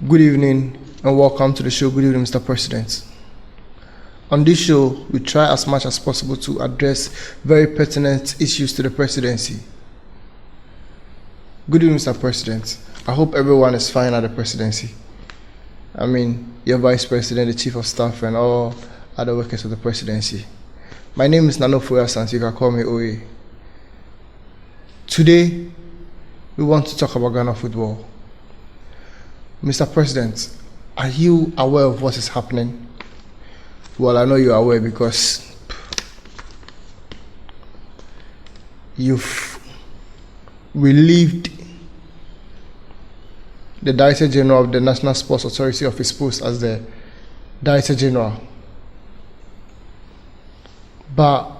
Good evening and welcome to the show. Good evening, Mr. President. On this show, we try as much as possible to address very pertinent issues to the presidency. Good evening, Mr. President. I hope everyone is fine at the presidency. I mean, your vice president, the chief of staff, and all other workers of the presidency. My name is Nano Foyasan, you can call me Oye. Today, we want to talk about Ghana football. Mr. President, are you aware of what is happening? Well, I know you're aware because you've relieved the Director General of the National Sports Authority of his post as the Director General. But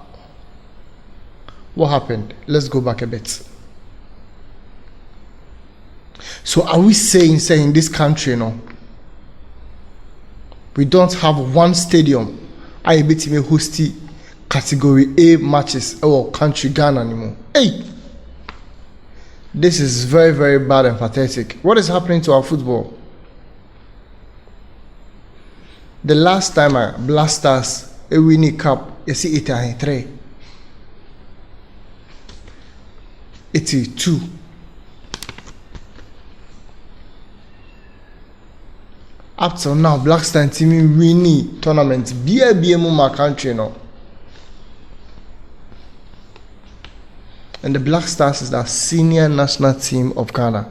what happened? Let's go back a bit. So are we saying in this country, we don't have one stadium I bet me host category A matches or country Ghana anymore? Hey, this is very, very bad and pathetic. What is happening to our football? The last time Blasters a winning cup, you see 83, 82. Up till now, Black Star team winning tournament. BIBM my country now. And the Black Stars is the senior national team of Ghana.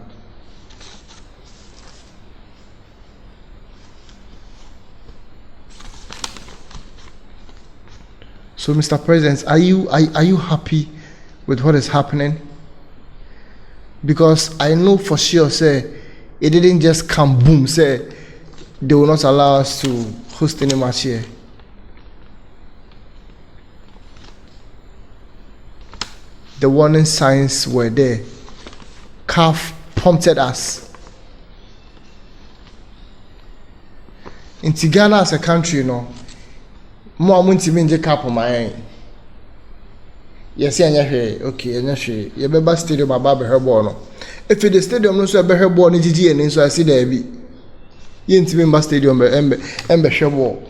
So, Mr. President, are you happy with what is happening? Because I know for sure, say, it didn't just come boom, say, they will not allow us to host any match here. The warning signs were there. CAF prompted us. In Ghana as a country, more to be in the cap on my end. Yes, okay, you better stadium about her born. If the stadium no so be her born in GG and so I see there be. Yintimimba stadium embe shebo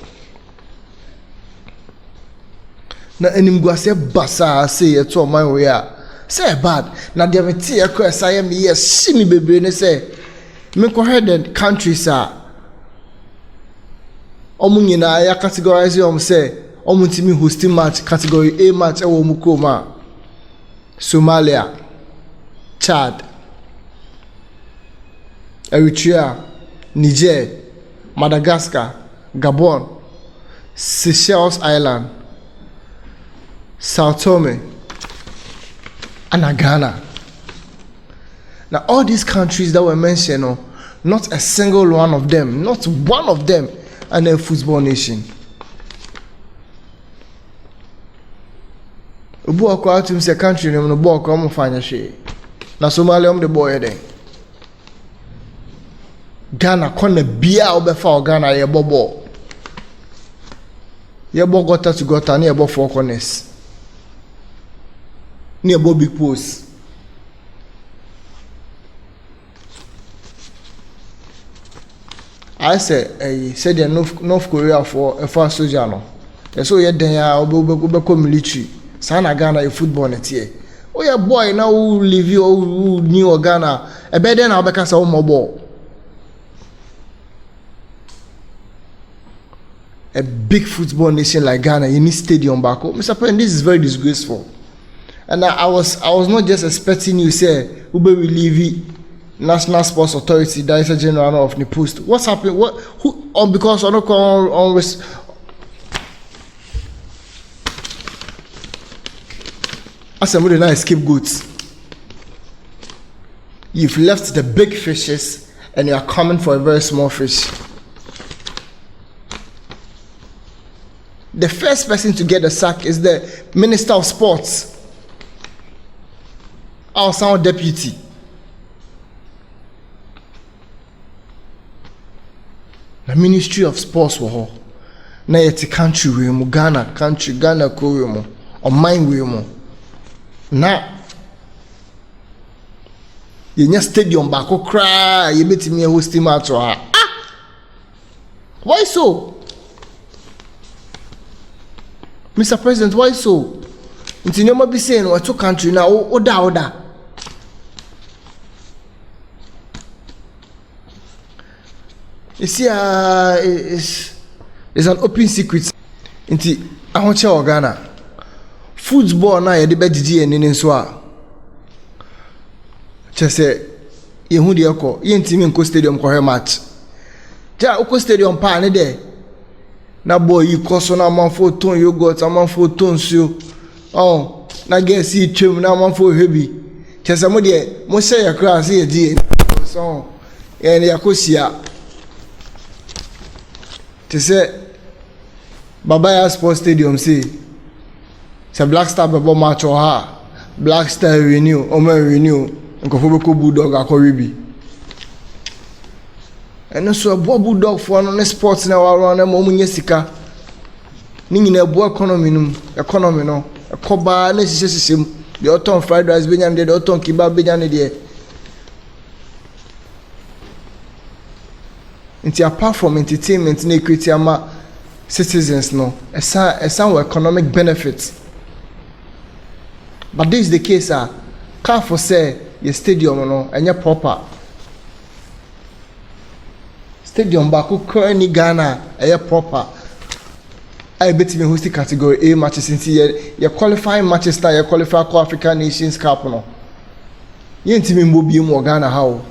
na animguase basa say eto man we a say bad na dem tie ekọ say me yes shimi bebre ne say me ko head the countries a omu nyina ya categorize say omu timi hosting match category A match e wo mu koma Somalia, Chad, Eritrea, Niger, Madagascar, Gabon, Seychelles Island, Sao Tome, and Ghana. Now all these countries that were mentioned, not a single one of them, not one of them, are a football nation. Ubu akwa tum se country no bo akwa mo fanya she. Na Somalia the boy there. Ghana kona bia obefa Ghana ye bobo. Ye bo gota to gota na ye bo four corners. Ni ye bo big post. I said the North Korea for a fast soldier no. So ye den ya obeko military. Sana Ghana a football net here. Oh yeah boy now who live you who new Ghana. A better than Abeka sa ball. A big football nation like Ghana, you need stadium back home. Mr. President, this is very disgraceful. And I was not just expecting you say Ube will leave National Sports Authority, Director General of the post. What's happening? Because I don't always. As a really nice scapegoats. You've left the big fishes and you are coming for a very small fish. The first person to get the sack is the Minister of Sports, our sound deputy. The Ministry of Sports wo na yeti country we mu Ghana ko we mu or mine we mu na yenya stadium ba ko kra ye betimi hosting match ha Why so? Mr. President, why so? Until you might be saying, "What to country now? Oda." You see, it's an open secret. Until I want you Ghana. Football na yɛde bɛgyegye yɛn nini nso a kyerɛ sɛ yɛhu deɛ ɛkɔ yɛntimi nkɔ stadium kɔhwɛ match gya wokɔ stadium paa ne dɛ na bɔɔ yi kɔ so na amanfoɔ tɔn yogurt amanfoɔ tɔn nsuo na gɛɛsi yi twam na amanfoɔ hwɛ bi kyerɛ sɛ mo deɛ mohyɛ yɛ koraa sɛ yɛgye yɛn so yɛn yɛakɔhyia te sɛ Babaya Sports Stadium say sɛ Black Star bɛbɔ match wɔ ha Black Star renew renew nkɔfoɔ bɛkɔ Bulldog akɔwe bi ɛno so ɛboa Bulldog foɔ no ne sports na wɔarɔ na ma ɔmo nyɛ sika ne nyina ɛboa economy no ɛkɔ baa na hyehyɛ mu deɛ ɔtɔn fried rice bɛnya ne deɛ ɔtɔn kebab bɛnya ne deɛ nti apart from entertainment na equity ama citizens no ɛsan wɔ economic benefits. But this is the case, can't for say your stadium no and proper. Stadium back currently Ghana proper. I bet me host category A matches into your qualifying matches now, you qualify for African Nations Cup no. You ain't even mobile more Ghana how.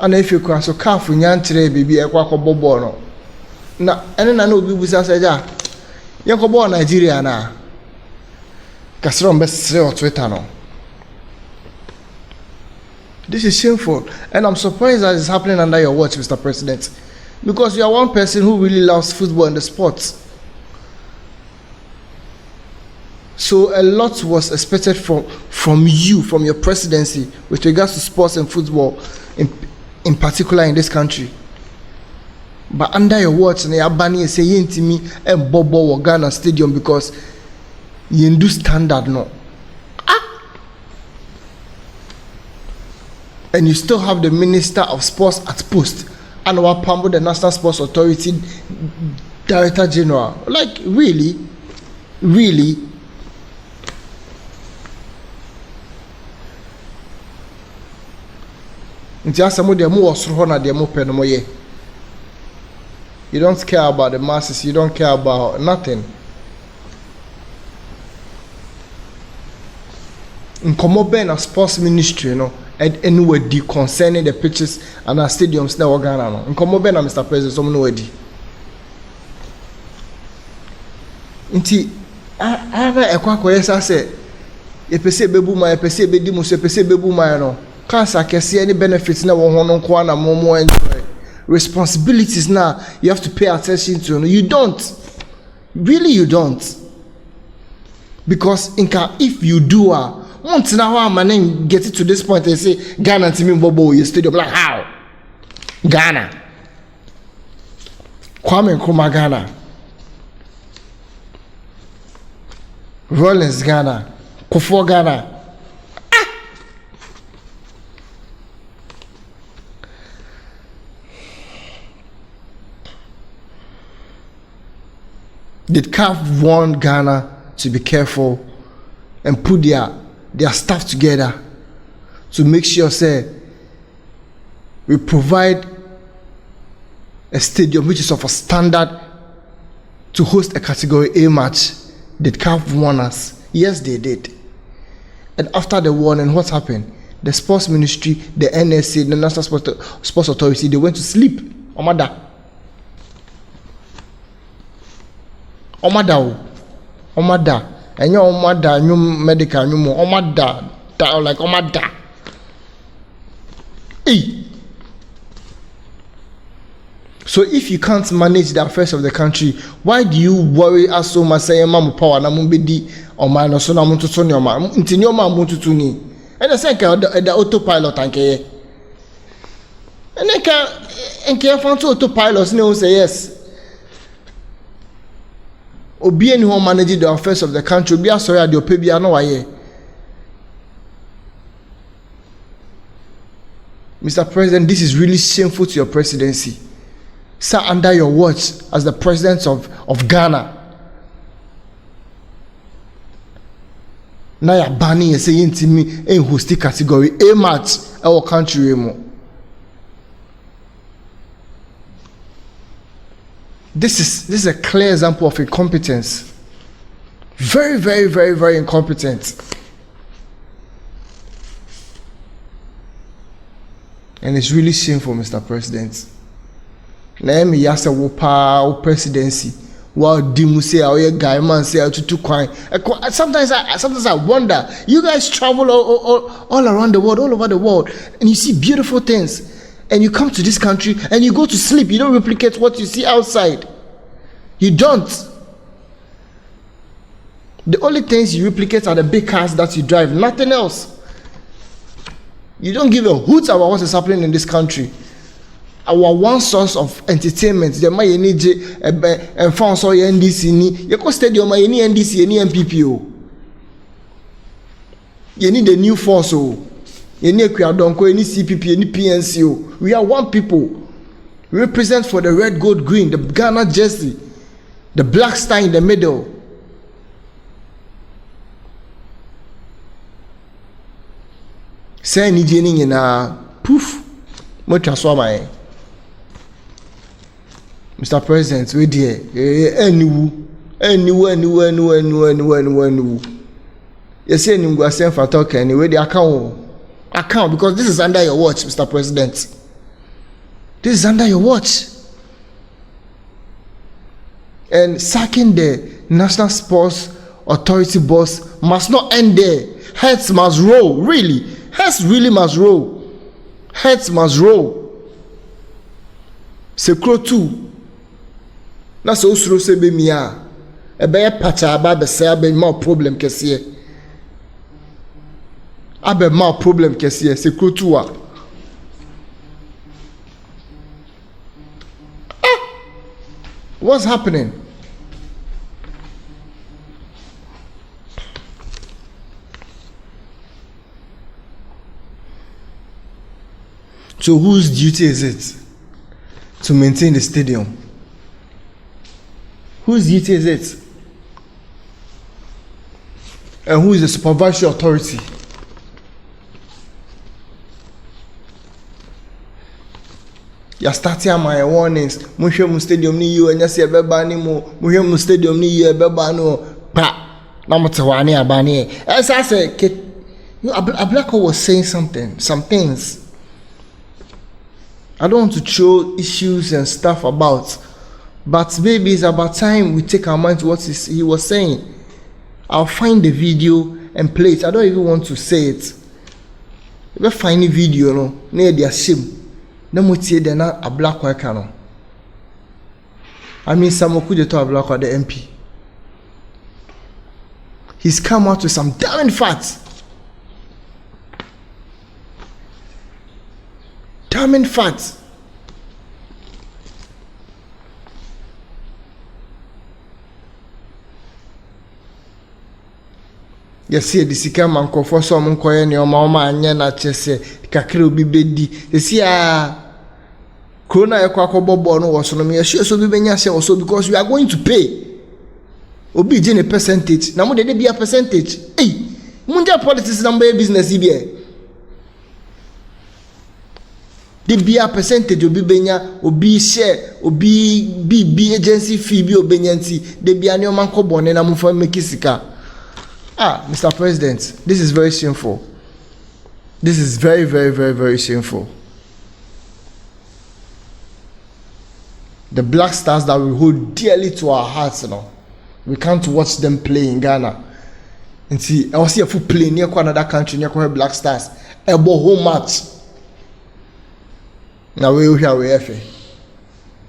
And if you can so can't for nyantre baby a quack bobo no. Na and I know people say ja. You go born Nigeria na. Kasron best on Twitter no. This is shameful, and I'm surprised that it's happening under your watch, Mr. President, because you are one person who really loves football and the sports. So a lot was expected from you, from your presidency, with regards to sports and football, in particular in this country. But under your watch, and you're banning saying to me, and Bobo Ghana Stadium because you do standard no. And you still have the Minister of Sports at post, and our Pambo, the National Sports Authority Director General. Like really. Nti asamo de mo osoro na de mo pe no mo ye. You don't care about the masses, you don't care about nothing. Nkomo ben na sports ministry no anywhere concerning the pitches and our stadiums na Ghana no. Nkomo ben na Mr. President so no wadi. Nti ava ekwa koyesa say e pese bebu ma e pese bedi mu so e pese bebu ma no. Cancer kese any benefits na wo ho no nko na mo enjoy. Responsibilities now you have to pay attention to. No, you don't. Really you don't. Because if you do once now I'm man get it to this point and say Ghana team Bobo your stadium like how? Ghana. Kwame Nkrumah Ghana. Rollins Ghana. Kufuor Ghana. Did CAF want Ghana to be careful and put their stuff together to make sure say we provide a stadium which is of a standard to host a category A match? Did CAF warn us? Yes, they did. And after the warning, what happened? The sports ministry, the NSA, the National Sports Authority, they went to sleep. Omada, and your Omada, new medical, new Omada, like Omada. Hey. So if you can't manage the affairs of the country, why do you worry us so much? Say, "Mamu power na mumbedi or man or so na muntu so nyoma." Inti nyoma muntu tuni. And the second the autopilot anke. And they can enke fanto autopilot ne say yes. Obi any who manage the affairs of the country, obi asori ade opebi ano waye. Mr. President, this is really shameful to your presidency. sat under your watch as the president of Ghana. Na ya bani say yintimi en hosti category A match our country mo. This is a clear example of incompetence. Very, very, very, very incompetent. And it's really shameful, Mr. President. Na me yasa wo pa presidency. Wow, dimu say our guy man say to kwine. Sometimes I wonder. You guys travel all around the world, all over the world, and you see beautiful things. And you come to this country and you go to sleep. You don't replicate what you see outside. You don't. The only things you replicate are the big cars that you drive, nothing else. You don't give a hoot about what is happening in this country. Our one source of entertainment, the money you need and found so NDC ni. You go stadium you need NDC, you need MPPO. You need the new force. You need Kwiadonko, you need CPP, you need PNCO. We are one people. We represent for the red, gold, green, the Ghana jersey, the black star in the middle. Say ni jeni na poof. Mo transform Mr. President, we there. Anywho. You say you go send for talk anyway the account because this is under your watch, Mr. President. This is under your watch. And sacking the National Sports Authority boss must not end there. Heads must roll, really. Heads really must roll. Heads must roll. Sekro too. Na so usuro se be mia. Ebe ye pacha aba be se abe ma problem kesiye. Abe ma problem kesiye. Sekro too a. What's happening? So whose duty is it to maintain the stadium? Whose duty is it? And who is the supervisory authority? You're starting my warnings. Mushemu stadium ni you and you say beba ni mo. Mushemu stadium ni you beba no pa. Na mtewani abani. As I say, Ablako was saying some things. I don't want to throw issues and stuff about, but maybe it's about time we take our mind to what he was saying. I'll find the video and play it. I don't even want to say it. If I find a video, no, near their shame. No more say they're not a black worker, no. I mean, some could to a black or the MP. He's come out with some damn facts. Damning facts. Yes, see the sika manko for some nkoye ne oma anya na chese kakere obi bedi. See corona ekwa kobobo no wo so no me so bi benya se so because we are going to pay. Obi je ne percentage. Na mo de be a percentage. Hey, munja politics number business ibe. The be a percentage obi benya obi share obi bi agency fee bi obenyanti de bia ne oman ko bone na mo fa make sika. Mr. President, this is very shameful. This is very, very, very, very shameful. The black stars that we hold dearly to our hearts, you know, we can't watch them play in Ghana. And see, I was here for play near another country, near black stars. A home match. Now we shall we efe.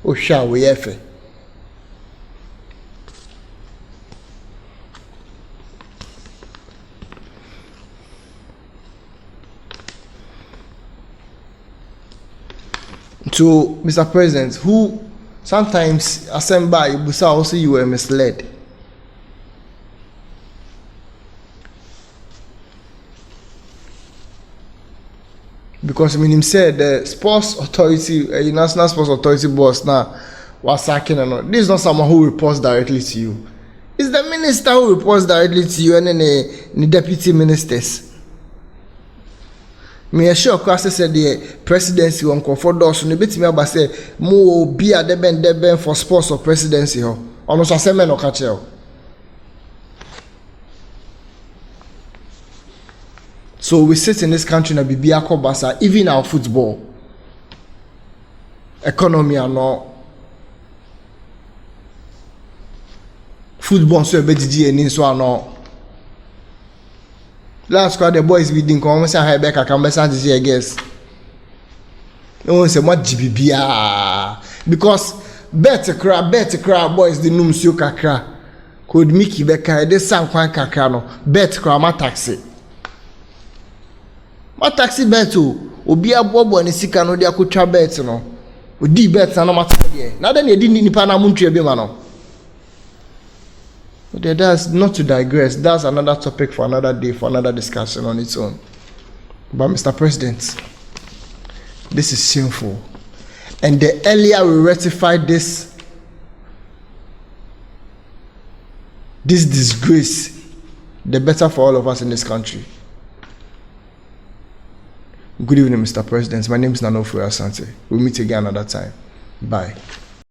Oh, shall we efe. To Mr. President, who sometimes assemble Ibusa also you were misled. Because meaning said the sports authority, national sports authority boss now was sacking and all. This is not someone who reports directly to you. It's the minister who reports directly to you and then the deputy ministers. Me assure class said the presidency on comfort doors no bit me about say mo be at the ben for sports or presidency ho. Ono so asem no catch you. So we sit in this country na bibia kobasa, even our football economy and all football so be gigi eni so ano. Last quarter the boys bidding come say hi back can be sent to guess. No one say what GBBia because bet cry boys the num so kakra could Mickey Becca de san kwan kakra no bet cry ma taxi bet o obi abobo ne sika no de akotwa bet no odi bet na ma tade na then e di nipa na muntwe bi ma no. But that's not to digress. That's another topic for another day, for another discussion on its own. But Mr. President, this is shameful. And the earlier we rectify this disgrace, the better for all of us in this country. Good evening, Mr. President. My name is Nana Ofori Asante. We'll meet again another time. Bye.